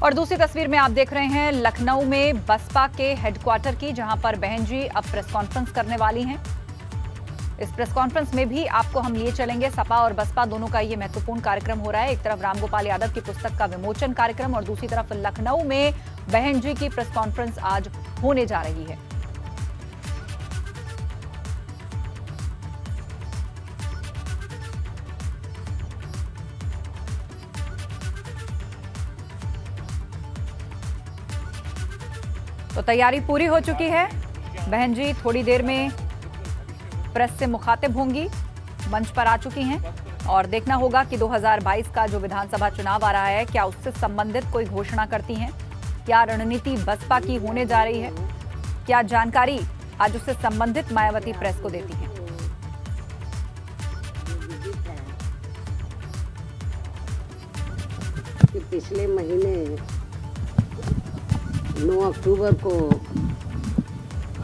और दूसरी तस्वीर में आप देख रहे हैं लखनऊ में बसपा के हेडक्वार्टर की, जहां पर बहन जी अब प्रेस कॉन्फ्रेंस करने वाली हैं। इस प्रेस कॉन्फ्रेंस में भी आपको हम लिए चलेंगे। सपा और बसपा दोनों का ये महत्वपूर्ण कार्यक्रम हो रहा है। एक तरफ रामगोपाल यादव की पुस्तक का विमोचन कार्यक्रम और दूसरी तरफ लखनऊ में बहन जी की प्रेस कॉन्फ्रेंस आज होने जा रही है। तो तैयारी पूरी हो चुकी है। बहन जी थोड़ी देर में प्रेस से मुखातिब होंगी, मंच पर आ चुकी हैं और देखना होगा कि 2022 का जो विधानसभा चुनाव आ रहा है, क्या उससे संबंधित कोई घोषणा करती हैं, क्या रणनीति बसपा की होने जा रही है, क्या जानकारी आज उससे संबंधित मायावती प्रेस को देती हैं। पिछले महीने 9 अक्टूबर को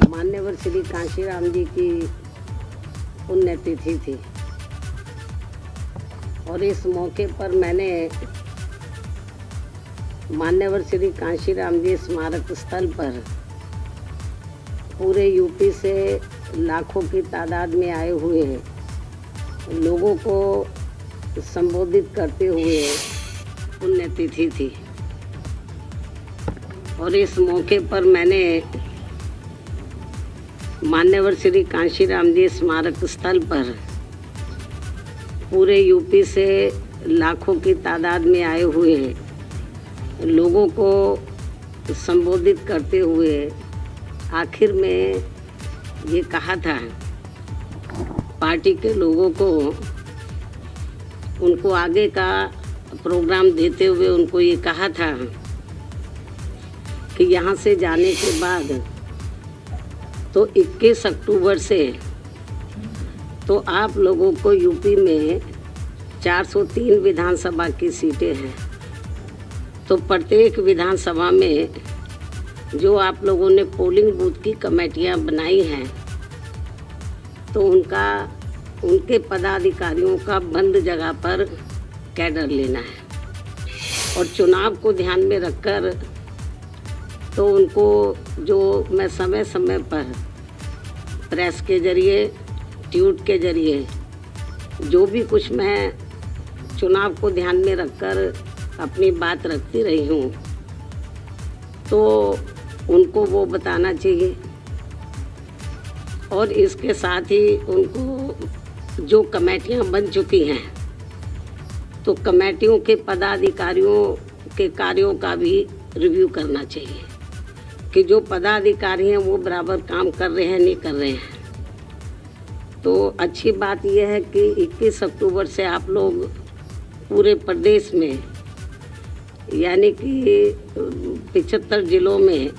मान्यवर श्री कांशीराम जी की पुण्यतिथि थी और इस मौके पर मैंने मान्यवर श्री कांशीराम जी स्मारक स्थल पर पूरे यूपी से लाखों की तादाद में आए हुए लोगों को संबोधित करते हुए पुण्यतिथि थी और इस मौके पर मैंने मान्यवर श्री कांशीराम जी स्मारक स्थल पर पूरे यूपी से लाखों की तादाद में आए हुए लोगों को संबोधित करते हुए आखिर में ये कहा था पार्टी के लोगों को, उनको आगे का प्रोग्राम देते हुए उनको ये कहा था कि यहाँ से जाने के बाद तो 21 अक्टूबर से तो आप लोगों को यूपी में 403 विधानसभा की सीटें हैं, तो प्रत्येक विधानसभा में जो आप लोगों ने पोलिंग बूथ की कमेटियाँ बनाई हैं, तो उनके पदाधिकारियों का बंद जगह पर कैडर लेना है और चुनाव को ध्यान में रखकर तो उनको जो मैं समय समय पर प्रेस के जरिए, ट्वीट के जरिए जो भी कुछ मैं चुनाव को ध्यान में रखकर अपनी बात रखती रही हूँ, तो उनको वो बताना चाहिए। और इसके साथ ही उनको जो कमेटियाँ बन चुकी हैं, तो कमेटियों के पदाधिकारियों के कार्यों का भी रिव्यू करना चाहिए कि जो पदाधिकारी हैं वो बराबर काम कर रहे हैं, नहीं कर रहे हैं। तो अच्छी बात यह है कि 21 अक्टूबर से आप लोग पूरे प्रदेश में यानी कि 75 जिलों में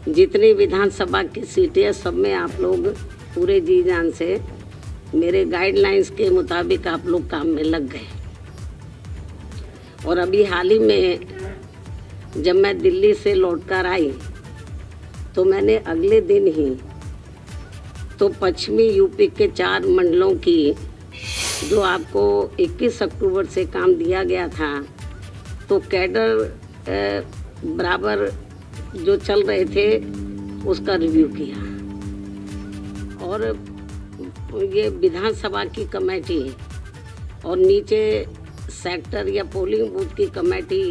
जितनी विधानसभा की सीटें हैं, सब में आप लोग पूरे जी जान से मेरे गाइडलाइंस के मुताबिक आप लोग काम में लग गए। और अभी हाल ही में जब मैं दिल्ली से लौटकर आई तो मैंने अगले दिन ही तो पश्चिमी यूपी के 4 मंडलों की जो आपको 21 अक्टूबर से काम दिया गया था, तो कैडर बराबर जो चल रहे थे उसका रिव्यू किया और ये विधानसभा की कमेटी और नीचे सेक्टर या पोलिंग बूथ की कमेटी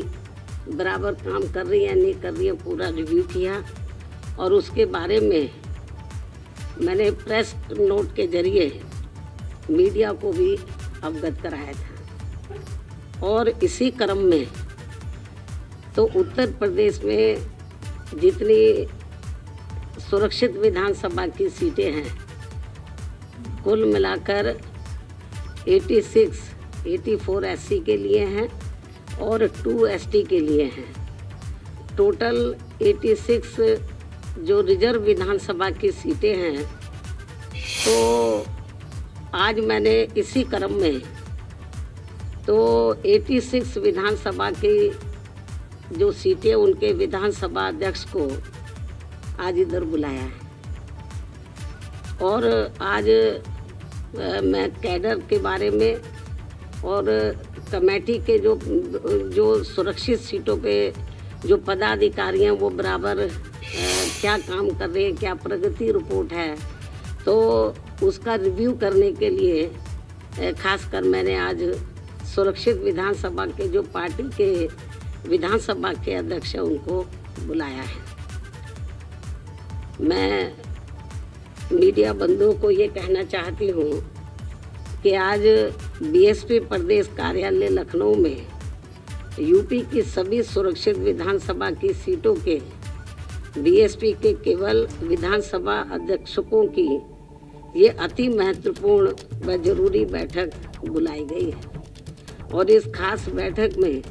बराबर काम कर रही है, नहीं कर रही है, पूरा रिव्यू किया और उसके बारे में मैंने प्रेस नोट के जरिए मीडिया को भी अवगत कराया था। और इसी क्रम में तो उत्तर प्रदेश में जितनी सुरक्षित विधानसभा की सीटें हैं, कुल मिलाकर 84 एससी के लिए हैं और 2 एसटी के लिए हैं। टोटल 86 जो रिजर्व विधानसभा की सीटें हैं, तो आज मैंने इसी क्रम में तो 86 विधानसभा की जो सीटें उनके विधानसभा अध्यक्ष को आज इधर बुलाया है और आज मैं कैडर के बारे में और कमेटी के जो सुरक्षित सीटों पे जो पदाधिकारी हैं वो बराबर क्या काम कर रहे हैं, क्या प्रगति रिपोर्ट है, तो उसका रिव्यू करने के लिए खासकर मैंने आज सुरक्षित विधानसभा के जो पार्टी के विधानसभा के अध्यक्ष हैं उनको बुलाया है। मैं मीडिया बंधुओं को ये कहना चाहती हूँ कि आज बीएसपी प्रदेश कार्यालय लखनऊ में यूपी की सभी सुरक्षित विधानसभा की सीटों के बीएसपी के केवल विधानसभा अध्यक्षों की ये अति महत्वपूर्ण व जरूरी बैठक बुलाई गई है। और इस खास बैठक में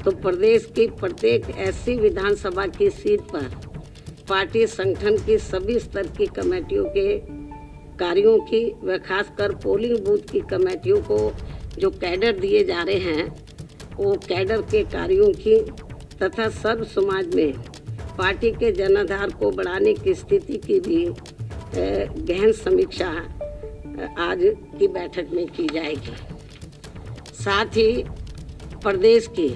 तो प्रदेश की प्रत्येक ऐसी विधानसभा की सीट पर पार्टी संगठन की सभी स्तर की कमेटियों के कार्यों की व खासकर पोलिंग बूथ की कमेटियों को जो कैडर दिए जा रहे हैं वो कैडर के कार्यों की तथा सर्व समाज में पार्टी के जनाधार को बढ़ाने की स्थिति की भी गहन समीक्षा आज की बैठक में की जाएगी। साथ ही प्रदेश की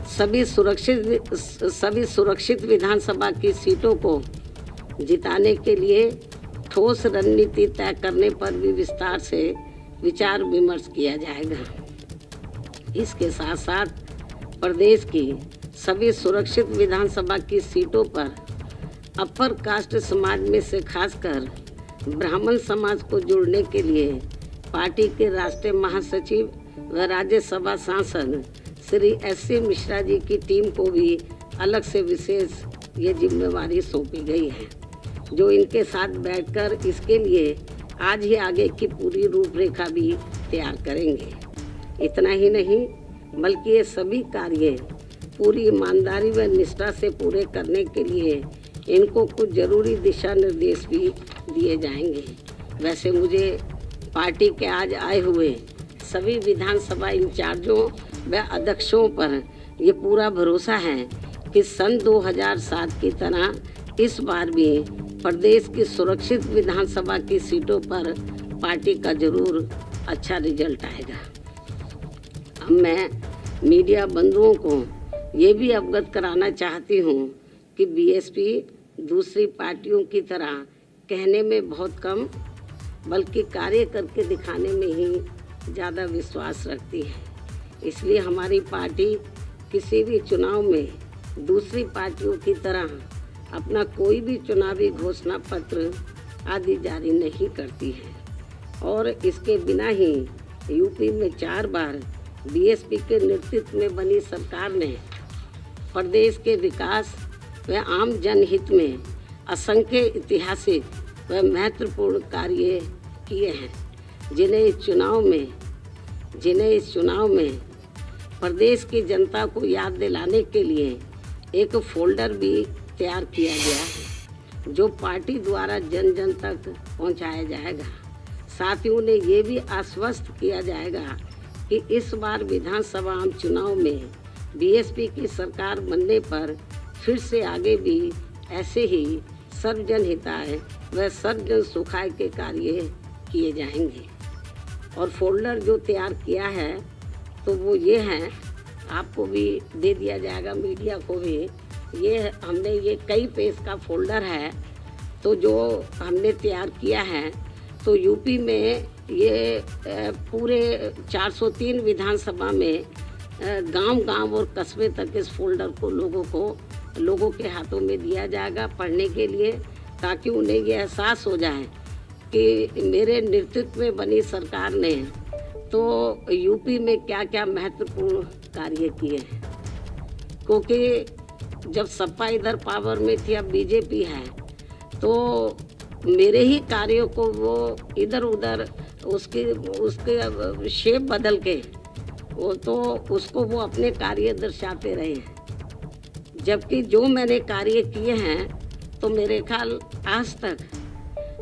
सभी सुरक्षित विधानसभा की सीटों को जिताने के लिए ठोस रणनीति तय करने पर भी विस्तार से विचार विमर्श किया जाएगा। इसके साथ साथ प्रदेश की सभी सुरक्षित विधानसभा की सीटों पर अपर कास्ट समाज में से खासकर ब्राह्मण समाज को जोड़ने के लिए पार्टी के राष्ट्रीय महासचिव व राज्यसभा सांसद श्री एस.सी. मिश्रा जी की टीम को भी अलग से विशेष ये जिम्मेवारी सौंपी गई है, जो इनके साथ बैठकर इसके लिए आज ही आगे की पूरी रूपरेखा भी तैयार करेंगे। इतना ही नहीं बल्कि ये सभी कार्य पूरी ईमानदारी व निष्ठा से पूरे करने के लिए इनको कुछ जरूरी दिशा निर्देश भी दिए जाएंगे। वैसे मुझे पार्टी के आज आए हुए सभी विधानसभा इंचार्जों व अध्यक्षों पर ये पूरा भरोसा है कि सन 2007 की तरह इस बार भी प्रदेश की सुरक्षित विधानसभा की सीटों पर पार्टी का जरूर अच्छा रिजल्ट आएगा। अब मैं मीडिया बंधुओं को ये भी अवगत कराना चाहती हूँ कि बीएसपी दूसरी पार्टियों की तरह कहने में बहुत कम बल्कि कार्य करके दिखाने में ही ज़्यादा विश्वास रखती है। इसलिए हमारी पार्टी किसी भी चुनाव में दूसरी पार्टियों की तरह अपना कोई भी चुनावी घोषणा पत्र आदि जारी नहीं करती है। और इसके बिना ही यूपी में 4 बार बीएसपी के नेतृत्व में बनी सरकार ने प्रदेश के विकास व आम जनहित में असंख्य ऐतिहासिक व महत्वपूर्ण कार्य किए हैं, जिन्हें इस चुनाव में प्रदेश की जनता को याद दिलाने के लिए एक फोल्डर भी तैयार किया गया है, जो पार्टी द्वारा जन जन तक पहुंचाया जाएगा। साथ ही उन्हें ये भी आश्वस्त किया जाएगा कि इस बार विधानसभा आम चुनाव में बीएसपी की सरकार बनने पर फिर से आगे भी ऐसे ही सर्वजन हिताय व सर्वजन सुखाय के कार्य किए जाएंगे। और फोल्डर जो तैयार किया है तो वो ये है, आपको भी दे दिया जाएगा, मीडिया को भी। ये हमने ये कई पेज का फोल्डर है तो जो हमने तैयार किया है, तो यूपी में ये पूरे 403 विधानसभा में गांव-गांव और कस्बे तक इस फोल्डर को लोगों के हाथों में दिया जाएगा पढ़ने के लिए, ताकि उन्हें ये एहसास हो जाए कि मेरे नेतृत्व में बनी सरकार ने तो यूपी में क्या क्या महत्वपूर्ण कार्य किए हैं। क्योंकि जब सपा इधर पावर में थी, अब बीजेपी है, तो मेरे ही कार्यों को वो इधर उधर उसके शेप बदल के उसको वो अपने कार्य दर्शाते रहे हैं। जबकि जो मैंने कार्य किए हैं तो मेरे ख्याल आज तक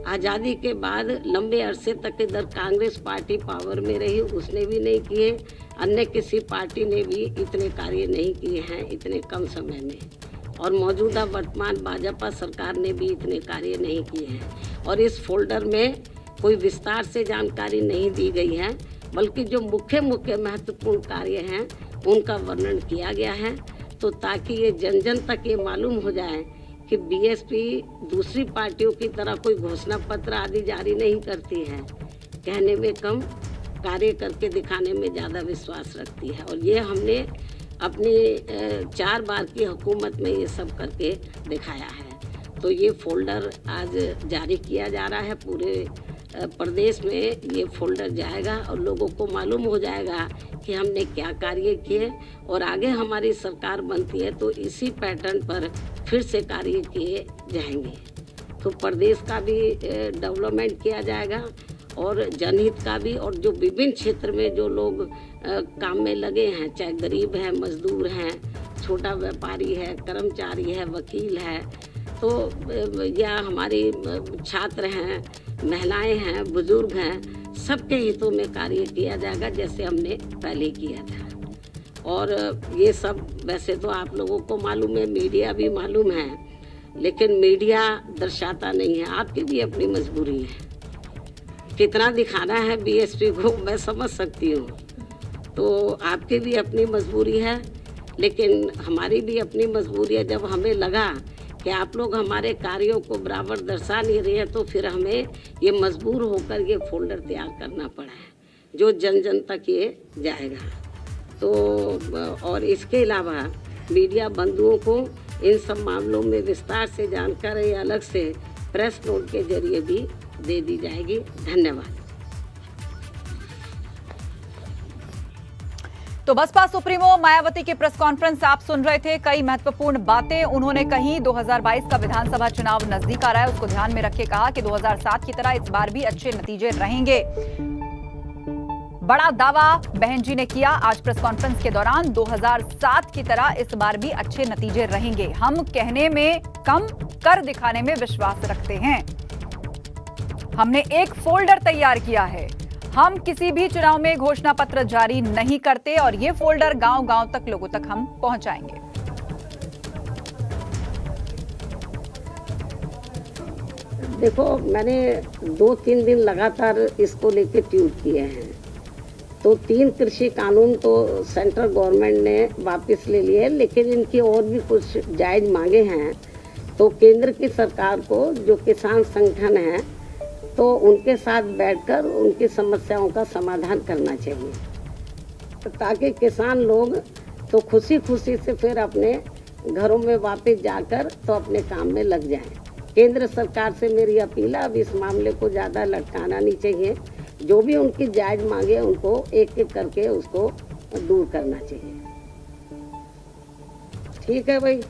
आज़ादी के बाद लंबे अरसे तक इधर कांग्रेस पार्टी पावर में रही, उसने भी नहीं किए, अन्य किसी पार्टी ने भी इतने कार्य नहीं किए हैं इतने कम समय में, और मौजूदा वर्तमान भाजपा सरकार ने भी इतने कार्य नहीं किए हैं। और इस फोल्डर में कोई विस्तार से जानकारी नहीं दी गई है, बल्कि जो मुख्य महत्वपूर्ण कार्य हैं उनका वर्णन किया गया है। तो ताकि ये जन जन तक ये मालूम हो जाए कि बीएसपी दूसरी पार्टियों की तरह कोई घोषणा पत्र आदि जारी नहीं करती है, कहने में कम कार्य करके दिखाने में ज़्यादा विश्वास रखती है। और ये हमने अपनी 4 बार की हुकूमत में ये सब करके दिखाया है। तो ये फोल्डर आज जारी किया जा रहा है, पूरे प्रदेश में ये फोल्डर जाएगा और लोगों को मालूम हो जाएगा कि हमने क्या कार्य किए, और आगे हमारी सरकार बनती है तो इसी पैटर्न पर फिर से कार्य किए जाएंगे। तो प्रदेश का भी डेवलपमेंट किया जाएगा और जनहित का भी, और जो विभिन्न क्षेत्र में जो लोग काम में लगे हैं, चाहे गरीब हैं, मजदूर हैं, छोटा व्यापारी है, कर्मचारी है, वकील है, तो या हमारी छात्र हैं, महिलाएं हैं, बुजुर्ग हैं, सबके हितों में कार्य किया जाएगा जैसे हमने पहले किया था। और ये सब वैसे तो आप लोगों को मालूम है, मीडिया भी मालूम है, लेकिन मीडिया दर्शाता नहीं है। आपकी भी अपनी मजबूरी है, कितना दिखाना है बीएसपी को मैं समझ सकती हूँ, तो आपकी भी अपनी मजबूरी है, लेकिन हमारी भी अपनी मजबूरी है। जब हमें लगा कि आप लोग हमारे कार्यों को बराबर दर्शा नहीं रहे हैं, तो फिर हमें ये मजबूर होकर ये फोल्डर तैयार करना पड़ा है जो जन जन तक ये जाएगा। तो और इसके अलावा मीडिया बंधुओं को इन सब मामलों में विस्तार से जानकारी अलग से प्रेस नोट के जरिए भी दे दी जाएगी। धन्यवाद। तो बसपा सुप्रीमो मायावती की प्रेस कॉन्फ्रेंस आप सुन रहे थे। कई महत्वपूर्ण बातें उन्होंने कही। 2022 का विधानसभा चुनाव नजदीक आ रहा है, उसको ध्यान में रखे कहा कि 2007 की तरह इस बार भी अच्छे नतीजे रहेंगे। बड़ा दावा बहन जी ने किया आज प्रेस कॉन्फ्रेंस के दौरान, 2007 की तरह इस बार भी अच्छे नतीजे रहेंगे। हम कहने में कम, कर दिखाने में विश्वास रखते हैं। हमने एक फोल्डर तैयार किया है। हम किसी भी चुनाव में घोषणा पत्र जारी नहीं करते और ये फोल्डर गांव-गांव तक लोगों तक हम पहुंचाएंगे। देखो, मैंने 2-3 दिन लगातार इसको लेके ट्वीट किए हैं। तो 3 कृषि कानून तो सेंट्रल गवर्नमेंट ने वापस ले लिए, लेकिन इनकी और भी कुछ जायज मांगे हैं। तो केंद्र की सरकार को, जो किसान संगठन है, तो उनके साथ बैठकर उनकी समस्याओं का समाधान करना चाहिए, ताकि किसान लोग तो खुशी खुशी से फिर अपने घरों में वापस जाकर तो अपने काम में लग जाएं। केंद्र सरकार से मेरी अपील है, अब इस मामले को ज़्यादा लटकाना नहीं चाहिए। जो भी उनकी जायज मांगे उनको एक एक करके उसको दूर करना चाहिए। ठीक है भाई।